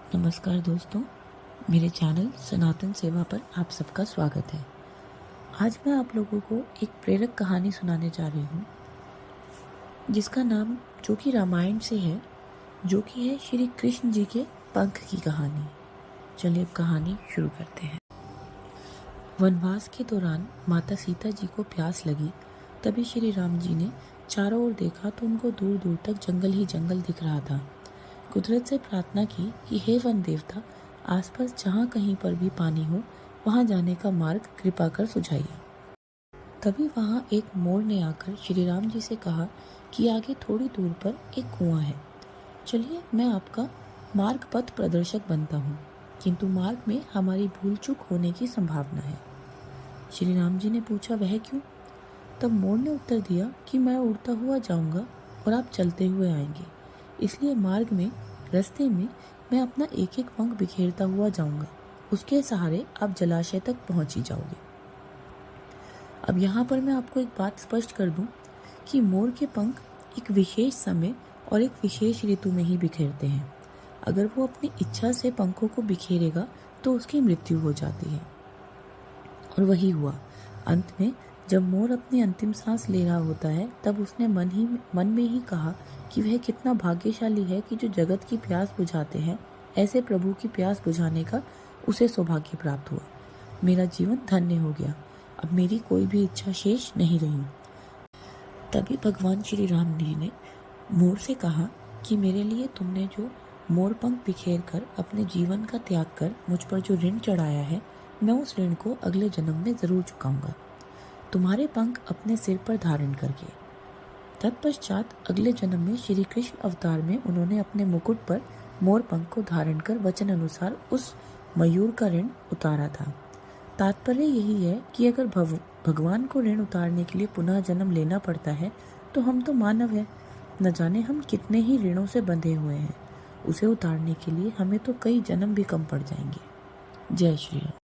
नमस्कार दोस्तों, मेरे चैनल सनातन सेवा पर आप सबका स्वागत है। आज मैं आप लोगों को एक प्रेरक कहानी सुनाने जा रही हूँ, जिसका नाम जो कि रामायण से है, जो कि है श्री कृष्ण जी के पंख की कहानी। चलिए अब कहानी शुरू करते हैं। वनवास के दौरान माता सीता जी को प्यास लगी। तभी श्री राम जी ने चारों ओर देखा तो उनको दूर दूर तक जंगल ही जंगल दिख रहा था। कुदरत से प्रार्थना की कि हे वन देवता, आसपास जहाँ कहीं पर भी पानी हो वहाँ जाने का मार्ग कृपा कर सुझाइए। तभी वहाँ एक मोर ने आकर श्री राम जी से कहा कि आगे थोड़ी दूर पर एक कुआं है, चलिए मैं आपका मार्ग पथ प्रदर्शक बनता हूँ, किंतु मार्ग में हमारी भूल चूक होने की संभावना है। श्री राम जी ने पूछा, वह क्यों? तब मोर ने उत्तर दिया कि मैं उड़ता हुआ जाऊंगा और आप चलते हुए आएंगे, इसलिए मार्ग में रास्ते में मैं अपना एक एक पंख बिखेरता हुआ जाऊंगा, उसके सहारे आप जलाशय तक पहुंच ही जाओगे। अब यहाँ पर मैं आपको एक बात स्पष्ट कर दूं कि मोर के पंख एक विशेष समय और एक विशेष ऋतु में ही बिखेरते हैं। अगर वो अपनी इच्छा से पंखों को बिखेरेगा तो उसकी मृत्यु हो जाती है। और वही हुआ। अंत में जब मोर अपनी अंतिम सांस ले रहा होता है, तब उसने मन में ही कहा कि वह कितना भाग्यशाली है कि जो जगत की प्यास बुझाते हैं, ऐसे प्रभु की प्यास बुझाने का उसे सौभाग्य प्राप्त हुआ। मेरा जीवन धन्य हो गया, अब मेरी कोई भी इच्छा शेष नहीं रही। तभी भगवान श्री राम जी ने मोर से कहा कि मेरे लिए तुमने जो मोर पंख बिखेर कर अपने जीवन का त्याग कर मुझ पर जो ऋण चढ़ाया है, मैं उस ऋण को अगले जन्म में जरूर चुकाऊंगा, तुम्हारे पंख अपने सिर पर धारण करके। तत्पश्चात अगले जन्म में श्री कृष्ण अवतार में उन्होंने अपने मुकुट पर मोर पंख को धारण कर वचन अनुसार उस मयूर का ऋण उतारा था। तात्पर्य यही है कि अगर भगवान को ऋण उतारने के लिए पुनः जन्म लेना पड़ता है, तो हम तो मानव हैं, न जाने हम कितने ही ऋणों से बंधे हुए हैं। उसे उतारने के लिए हमें तो कई जन्म भी कम पड़ जाएंगे। जय श्री राम।